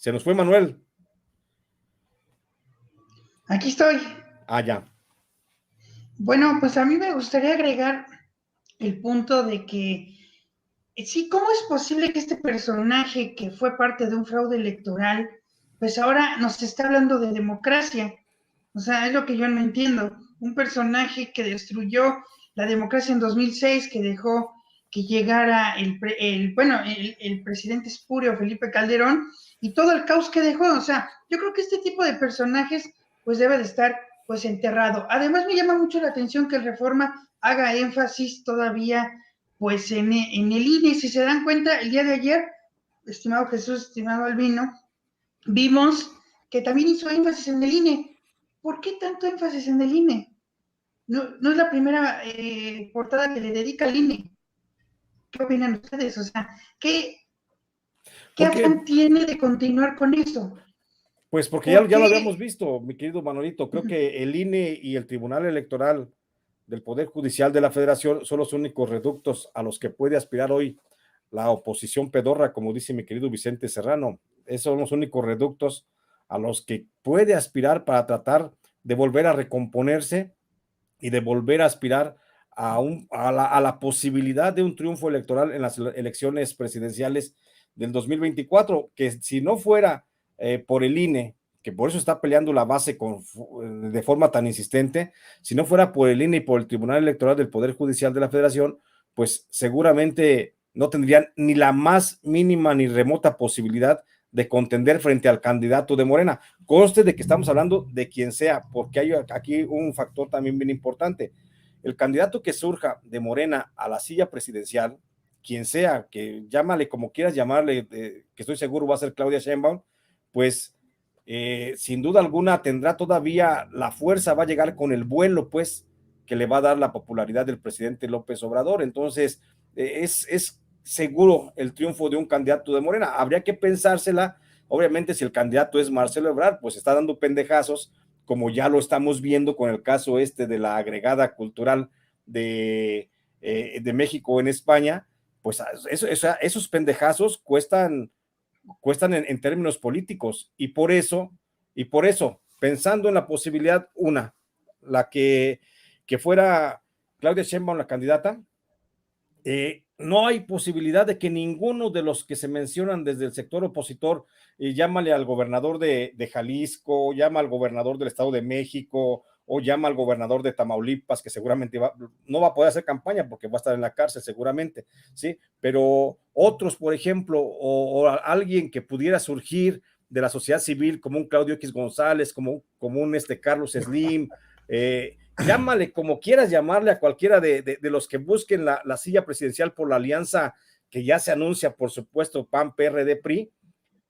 Se nos fue Manuel. Aquí estoy. Ya. Bueno, pues a mí me gustaría agregar el punto de que sí, ¿cómo es posible que este personaje que fue parte de un fraude electoral, pues ahora nos está hablando de democracia? O sea, es lo que yo no entiendo. Un personaje que destruyó la democracia en 2006, que dejó que llegara el presidente espurio Felipe Calderón y todo el caos que dejó. O sea, yo creo que este tipo de personajes pues debe de estar pues enterrado. Además me llama mucho la atención que el Reforma haga énfasis todavía pues en el INE. Si se dan cuenta, el día de ayer, estimado Jesús, estimado Albino, vimos que también hizo énfasis en el INE. ¿Por qué tanto énfasis en el INE? No es la primera portada que le dedica al INE. ¿Qué opinan ustedes? O sea, ¿qué afán tiene de continuar con eso? Pues porque ya lo habíamos visto, mi querido Manolito. Creo que el INE y el Tribunal Electoral del Poder Judicial de la Federación son los únicos reductos a los que puede aspirar hoy la oposición pedorra, como dice mi querido Vicente Serrano. Esos son los únicos reductos a los que puede aspirar para tratar de volver a recomponerse y de volver a aspirar a la posibilidad de un triunfo electoral en las elecciones presidenciales del 2024, que si no fuera por el INE, que por eso está peleando la base de forma tan insistente, si no fuera por el INE y por el Tribunal Electoral del Poder Judicial de la Federación, pues seguramente no tendrían ni la más mínima ni remota posibilidad de contender frente al candidato de Morena. Conste de que estamos hablando de quien sea, porque hay aquí un factor también bien importante. El candidato que surja de Morena a la silla presidencial, quien sea, que llámale como quieras llamarle, que estoy seguro va a ser Claudia Sheinbaum, pues sin duda alguna tendrá todavía la fuerza, va a llegar con el vuelo, pues, que le va a dar la popularidad del presidente López Obrador. Entonces, es seguro el triunfo de un candidato de Morena. Habría que pensársela. Obviamente, si el candidato es Marcelo Ebrard, pues está dando pendejazos, como ya lo estamos viendo con el caso de la agregada cultural de México en España. Pues esos pendejazos cuestan en términos políticos, y por eso, pensando en la posibilidad, la que fuera Claudia Sheinbaum la candidata, no hay posibilidad de que ninguno de los que se mencionan desde el sector opositor, llámale al gobernador de Jalisco, llama al gobernador del Estado de México, o llama al gobernador de Tamaulipas, que seguramente no va a poder hacer campaña porque va a estar en la cárcel seguramente, ¿sí? Pero otros, por ejemplo, o alguien que pudiera surgir de la sociedad civil, como un Claudio X González, como un Carlos Slim, llámale como quieras llamarle a cualquiera de los que busquen la silla presidencial por la alianza que ya se anuncia, por supuesto, PAN, PRD, PRI,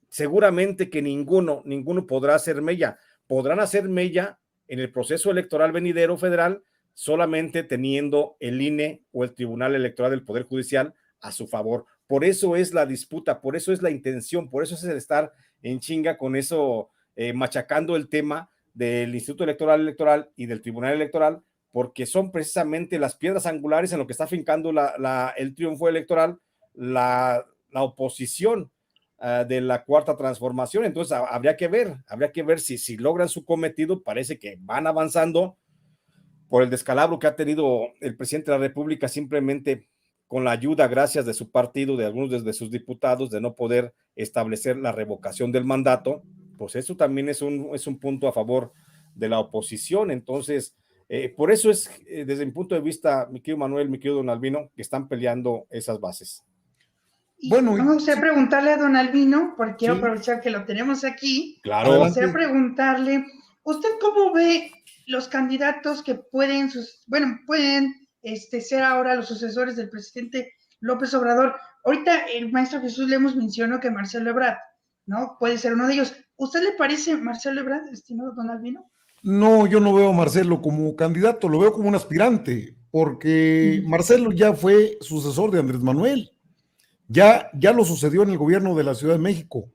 seguramente que ninguno podrá hacer mella. Podrán hacer mella en el proceso electoral venidero federal solamente teniendo el INE o el Tribunal Electoral del Poder Judicial a su favor. Por eso es la disputa, por eso es la intención, por eso es el estar en chinga con eso, machacando el tema del Instituto Electoral y del Tribunal Electoral, porque son precisamente las piedras angulares en lo que está fincando el triunfo electoral, la oposición de la Cuarta Transformación. Entonces habría que ver si logran su cometido. Parece que van avanzando por el descalabro que ha tenido el presidente de la República, simplemente con la ayuda, gracias de su partido, de algunos de sus diputados, de no poder establecer la revocación del mandato. Pues eso también es un punto a favor de la oposición. Entonces, por eso es, desde mi punto de vista, mi querido Manuel, mi querido don Albino, que están peleando esas bases. Bueno, me gustaría preguntarle a don Albino, porque quiero aprovechar que lo tenemos aquí. Claro. Me gustaría preguntarle, ¿usted cómo ve los candidatos que pueden ser ahora los sucesores del presidente López Obrador? Ahorita el maestro Jesús Lemos mencionó que Marcelo Ebrard, ¿no? Puede ser uno de ellos. ¿Usted le parece Marcelo Ebrard, estimado don Albino? No, yo no veo a Marcelo como candidato, lo veo como un aspirante, porque Marcelo ya fue sucesor de Andrés Manuel. Ya lo sucedió en el gobierno de la Ciudad de México.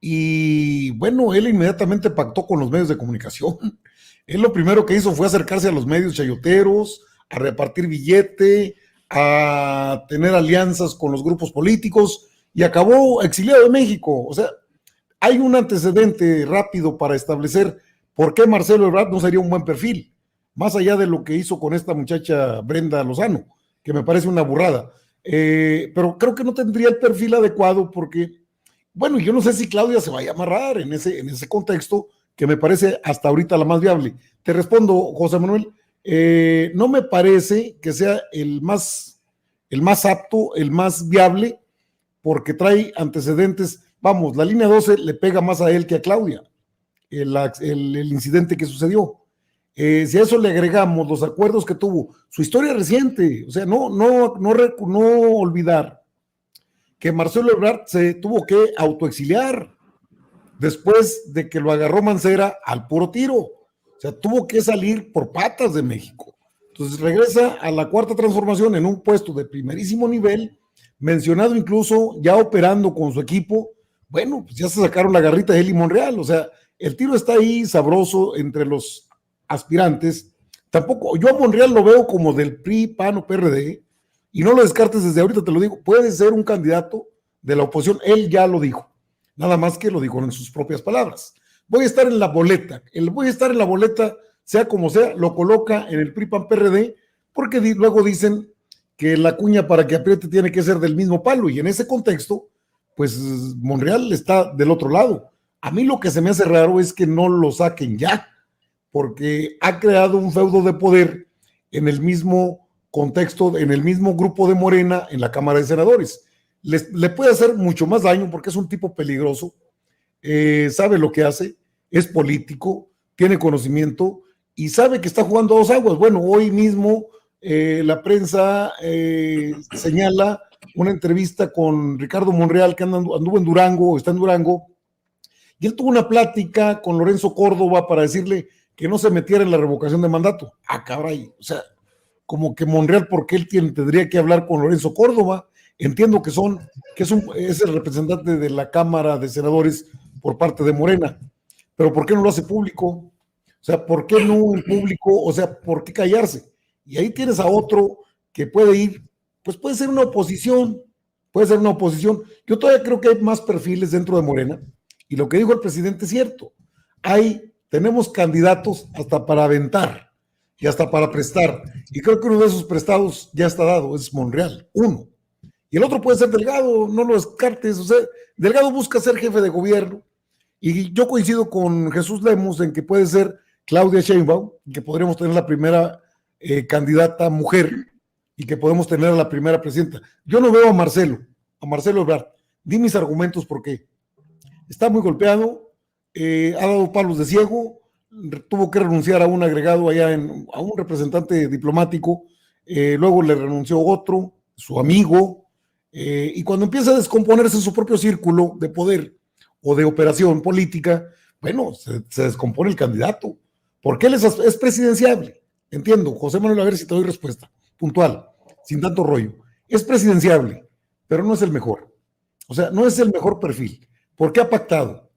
Y bueno, él inmediatamente pactó con los medios de comunicación. Él lo primero que hizo fue acercarse a los medios chayoteros, a repartir billete, a tener alianzas con los grupos políticos y acabó exiliado de México. O sea, hay un antecedente rápido para establecer por qué Marcelo Ebrard no sería un buen perfil, más allá de lo que hizo con esta muchacha Brenda Lozano, que me parece una burrada. Pero creo que no tendría el perfil adecuado porque, bueno, yo no sé si Claudia se vaya a amarrar en ese contexto, que me parece hasta ahorita la más viable. Te respondo, José Manuel, no me parece que sea el más apto, el más viable, porque trae antecedentes. Vamos, la línea 12 le pega más a él que a Claudia, el incidente que sucedió. Si a eso le agregamos los acuerdos que tuvo, su historia reciente, o sea, no olvidar que Marcelo Ebrard se tuvo que autoexiliar después de que lo agarró Mancera al puro tiro. O sea, tuvo que salir por patas de México. Entonces regresa a la Cuarta Transformación en un puesto de primerísimo nivel, mencionado incluso ya operando con su equipo. Bueno, pues ya se sacaron la garrita de él y Monreal. O sea, el tiro está ahí sabroso entre los aspirantes. Tampoco, yo a Monreal lo veo como del PRI, PAN o PRD, y no lo descartes desde ahorita, te lo digo, puede ser un candidato de la oposición, él ya lo dijo, nada más que lo dijo en sus propias palabras. Voy a estar en la boleta, sea como sea, lo coloca en el PRI, PAN, PRD, porque luego dicen que la cuña para que apriete tiene que ser del mismo palo, y en ese contexto, pues Monreal está del otro lado. A mí lo que se me hace raro es que no lo saquen ya, porque ha creado un feudo de poder en el mismo contexto, en el mismo grupo de Morena en la Cámara de Senadores. Le puede hacer mucho más daño porque es un tipo peligroso, sabe lo que hace, es político, tiene conocimiento y sabe que está jugando a dos aguas. Bueno, hoy mismo la prensa señala una entrevista con Ricardo Monreal, que anduvo en Durango, está en Durango, y él tuvo una plática con Lorenzo Córdoba para decirle que no se metiera en la revocación de mandato. Ah, caray, o sea, como que Monreal, porque él tendría que hablar con Lorenzo Córdoba. Entiendo que es el representante de la Cámara de Senadores por parte de Morena, pero ¿por qué no lo hace público? O sea, ¿por qué no en público? O sea, ¿por qué callarse? Y ahí tienes a otro que puede ir, pues puede ser una oposición. Yo todavía creo que hay más perfiles dentro de Morena, y lo que dijo el presidente es cierto. Tenemos candidatos hasta para aventar y hasta para prestar. Y creo que uno de esos prestados ya está dado, es Monreal, uno. Y el otro puede ser Delgado, no lo descartes. O sea, Delgado busca ser jefe de gobierno. Y yo coincido con Jesús Lemos en que puede ser Claudia Sheinbaum, que podríamos tener la primera candidata mujer y que podemos tener a la primera presidenta. Yo no veo a Marcelo Ebrard. Di mis argumentos por qué. Está muy golpeado, ha dado palos de ciego, tuvo que renunciar a un agregado allá, a un representante diplomático, luego le renunció otro, su amigo, y cuando empieza a descomponerse su propio círculo de poder o de operación política, bueno, se descompone el candidato, porque él es presidenciable. Entiendo, José Manuel, a ver si te doy respuesta puntual, sin tanto rollo. Es presidenciable, pero no es el mejor. O sea, no es el mejor perfil. ¿Por qué ha pactado?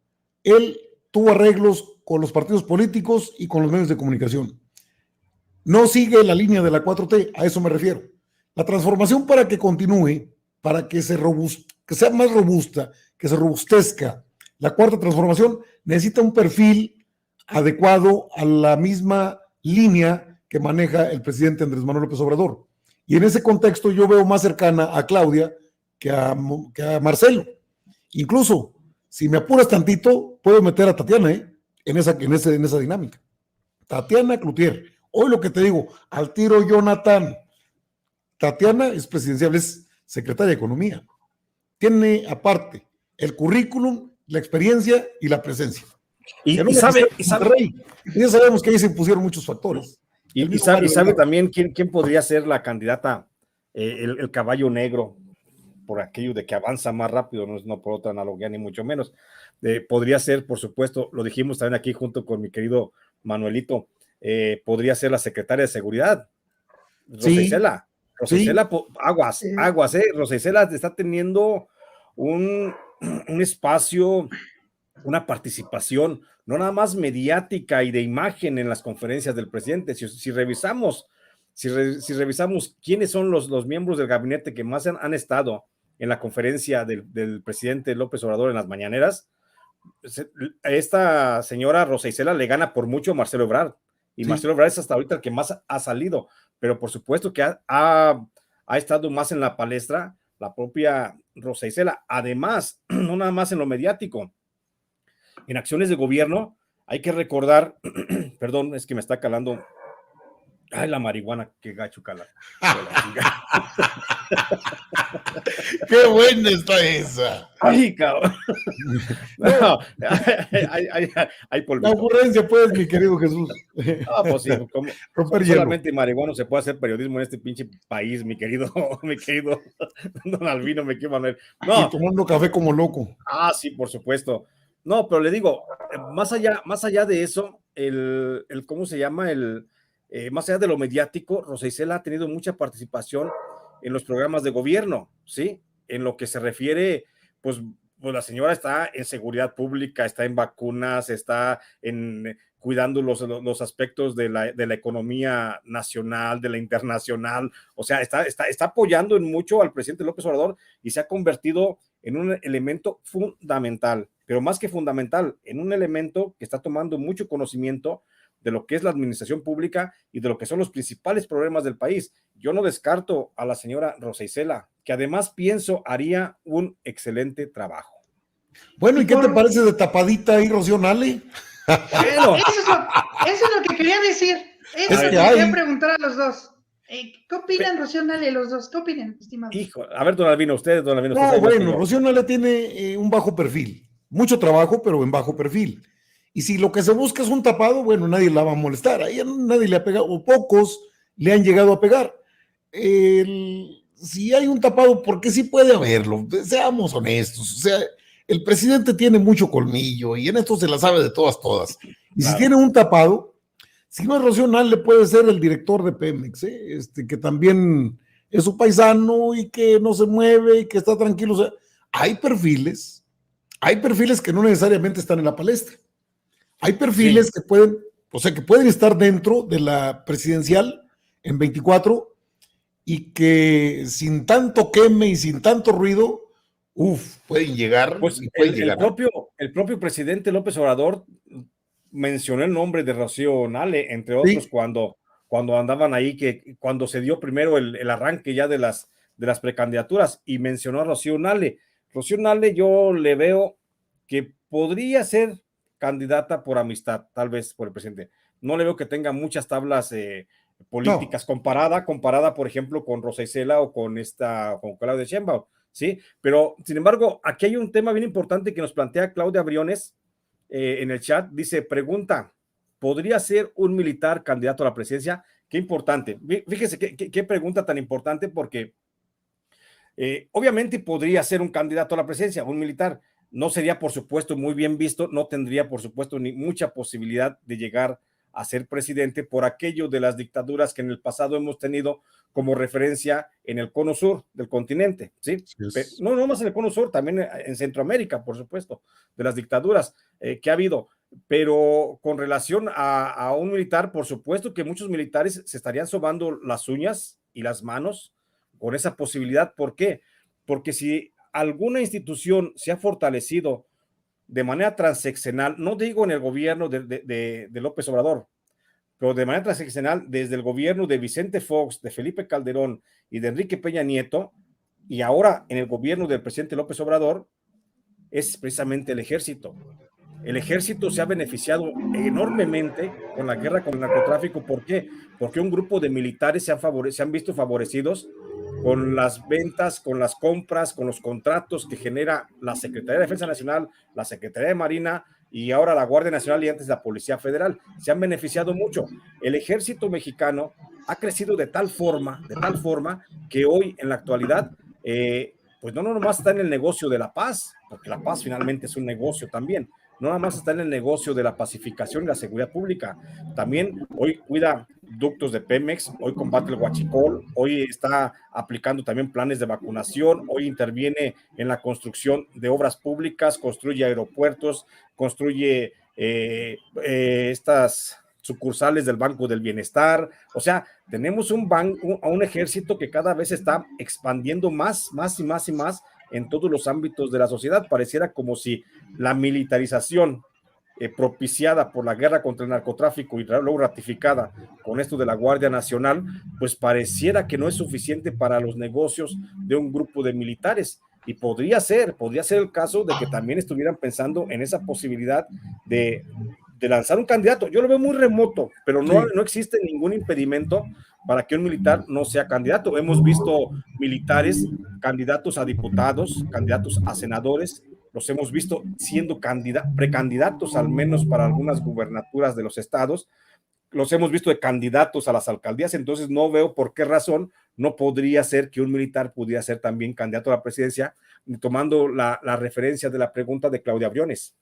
Él tuvo arreglos con los partidos políticos y con los medios de comunicación. No sigue la línea de la 4T, a eso me refiero. La transformación, para que continúe, para que sea más robusta, que se robustezca, la cuarta transformación necesita un perfil adecuado a la misma línea que maneja el presidente Andrés Manuel López Obrador. Y en ese contexto yo veo más cercana a Claudia que a Marcelo. Incluso, si me apuras tantito, puedo meter a Tatiana en esa dinámica. Tatiana Cloutier. Hoy lo que te digo, al tiro Jonathan. Tatiana es presidenciable, es secretaria de Economía. Tiene aparte el currículum, la experiencia y la presencia. Y ya sabemos que ahí se impusieron muchos factores. Y sabe también quién podría ser la candidata, el caballo negro, por aquello de que avanza más rápido, no por otra analogía ni mucho menos. Podría ser, por supuesto, lo dijimos también aquí junto con mi querido Manuelito, podría ser la secretaria de Seguridad, Rosa Isela. Rosa Isela, aguas, Rosa Isela está teniendo un espacio, una participación, no nada más mediática y de imagen en las conferencias del presidente. Si revisamos quiénes son los miembros del gabinete que más han estado en la conferencia del presidente López Obrador en las mañaneras, esta señora Rosa Isela le gana por mucho a Marcelo Ebrard, y sí. Marcelo Ebrard es hasta ahorita el que más ha salido, pero por supuesto que ha estado más en la palestra la propia Rosa Isela. Además, no nada más en lo mediático, en acciones de gobierno, hay que recordar, perdón, es que me está calando, ay, la marihuana, qué gacho cala. Qué buena está esa. Ay, cabrón. No, hay polvito. La ocurrencia, pues, mi querido Jesús. Ah, pues sí, como solamente marihuana se puede hacer periodismo en este pinche país, mi querido Don Albino, me quiero ver. No. Y tomando café como loco. Ah, sí, por supuesto. No, pero le digo, más allá de eso, ¿cómo se llama? Más allá de lo mediático, Rosa Isela ha tenido mucha participación en los programas de gobierno, ¿sí? En lo que se refiere, pues la señora está en seguridad pública, está en vacunas, está en cuidando los aspectos de la economía nacional, de la internacional, o sea, está apoyando en mucho al presidente López Obrador y se ha convertido en un elemento fundamental, pero más que fundamental, en un elemento que está tomando mucho conocimiento de lo que es la administración pública y de lo que son los principales problemas del país. Yo no descarto a la señora Rosa Isela, que además pienso haría un excelente trabajo. Bueno, ¿y qué te parece de tapadita ahí, Rocío Nale? Bueno. Eso es lo que quería decir. Eso es lo que quería preguntar a los dos. ¿Qué opinan Rocío Nale los dos? ¿Qué opinan, estimado? Hijo, a ver, don Albino, usted. No, bueno, Rocío Nale tiene un bajo perfil. Mucho trabajo, pero en bajo perfil. Y si lo que se busca es un tapado, bueno, nadie la va a molestar. A ella nadie le ha pegado, o pocos le han llegado a pegar. Si hay un tapado, porque sí puede haberlo, seamos honestos. O sea, el presidente tiene mucho colmillo y en esto se la sabe de todas. Y claro, si tiene un tapado, si no es Rocío Nale, puede ser el director de Pemex, que también es su paisano y que no se mueve y que está tranquilo. O sea, hay perfiles que no necesariamente están en la palestra. Hay perfiles que pueden estar dentro de la presidencial en 24 y que sin tanto queme y sin tanto ruido, pueden llegar. Pues el propio presidente López Obrador mencionó el nombre de Rocío Nale, entre otros, sí, cuando andaban ahí, cuando se dio primero el arranque ya de las precandidaturas, y mencionó a Rocío Nale. Rocío Nale yo le veo que podría ser candidata por amistad, tal vez por el presidente. No le veo que tenga muchas tablas políticas, no, comparada, por ejemplo, con Rosa Isela o con Claudia Sheinbaum, ¿sí? Pero, sin embargo, aquí hay un tema bien importante que nos plantea Claudia Briones en el chat. Dice, pregunta, ¿podría ser un militar candidato a la presidencia? Qué importante. Fíjese qué pregunta tan importante, porque obviamente podría ser un candidato a la presidencia, un militar. No sería, por supuesto, muy bien visto, no tendría, por supuesto, ni mucha posibilidad de llegar a ser presidente por aquello de las dictaduras que en el pasado hemos tenido como referencia en el cono sur del continente, ¿sí? Sí, no más en el cono sur, también en Centroamérica, por supuesto, de las dictaduras que ha habido. Pero con relación a un militar, por supuesto que muchos militares se estarían sobando las uñas y las manos con esa posibilidad. ¿Por qué? Porque si alguna institución se ha fortalecido de manera transeccional, no digo en el gobierno de López Obrador, pero de manera transeccional desde el gobierno de Vicente Fox, de Felipe Calderón y de Enrique Peña Nieto, y ahora en el gobierno del presidente López Obrador, es precisamente el ejército. El ejército se ha beneficiado enormemente con la guerra con el narcotráfico. ¿Por qué? Porque un grupo de militares se han visto favorecidos con las ventas, con las compras, con los contratos que genera la Secretaría de Defensa Nacional, la Secretaría de Marina y ahora la Guardia Nacional y antes la Policía Federal. Se han beneficiado mucho. El ejército mexicano ha crecido de tal forma que hoy en la actualidad, pues no nomás está en el negocio de la paz, porque la paz finalmente es un negocio también. No nada más está en el negocio de la pacificación y la seguridad pública, también hoy cuida ductos de Pemex, hoy combate el huachicol, hoy está aplicando también planes de vacunación, hoy interviene en la construcción de obras públicas, construye aeropuertos, construye estas sucursales del Banco del Bienestar. O sea, tenemos un ejército que cada vez está expandiendo más en todos los ámbitos de la sociedad. Pareciera como si la militarización propiciada por la guerra contra el narcotráfico y luego ratificada con esto de la Guardia Nacional, pues pareciera que no es suficiente para los negocios de un grupo de militares. Y podría ser el caso de que también estuvieran pensando en esa posibilidad de lanzar un candidato. Yo lo veo muy remoto, pero no existe ningún impedimento para que un militar no sea candidato. Hemos visto militares candidatos a diputados, candidatos a senadores, los hemos visto siendo precandidatos al menos para algunas gubernaturas de los estados, los hemos visto de candidatos a las alcaldías, entonces no veo por qué razón no podría ser que un militar pudiera ser también candidato a la presidencia, tomando la referencia de la pregunta de Claudia Briones.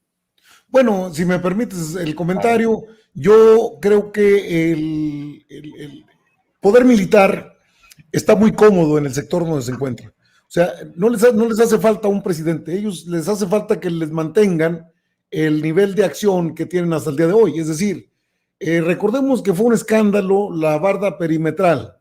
Bueno, si me permites el comentario, yo creo que el poder militar está muy cómodo en el sector donde se encuentra. O sea, no les hace falta un presidente, ellos les hace falta que les mantengan el nivel de acción que tienen hasta el día de hoy. Es decir, recordemos que fue un escándalo la barda perimetral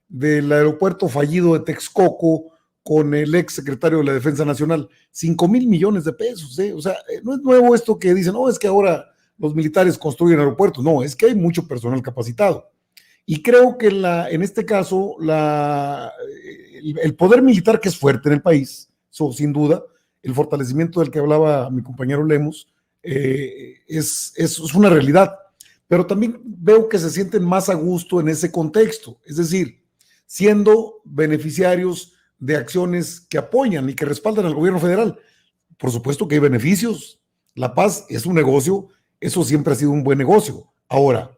del aeropuerto fallido de Texcoco con el ex secretario de la Defensa Nacional, 5,000 millones de pesos. O sea, no es nuevo esto que dicen, no, es que ahora los militares construyen aeropuertos. No, es que hay mucho personal capacitado. Y creo que en este caso el poder militar que es fuerte en el país, eso sin duda, el fortalecimiento del que hablaba mi compañero Lemus, es una realidad. Pero también veo que se sienten más a gusto en ese contexto, es decir, siendo beneficiarios de acciones que apoyan y que respaldan al gobierno federal. Por supuesto que hay beneficios. La paz es un negocio, eso siempre ha sido un buen negocio. Ahora,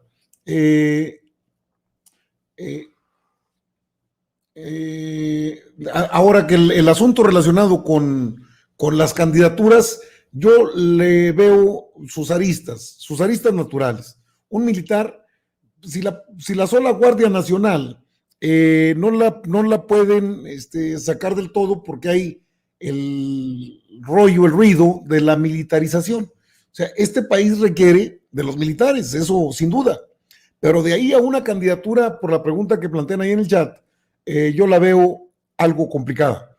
ahora que el asunto relacionado con las candidaturas, yo le veo sus aristas naturales. Un militar, si la sola Guardia Nacional no la pueden sacar del todo porque hay el ruido de la militarización. O sea, este país requiere de los militares, eso sin duda. Pero de ahí a una candidatura, por la pregunta que plantean ahí en el chat, yo la veo algo complicada.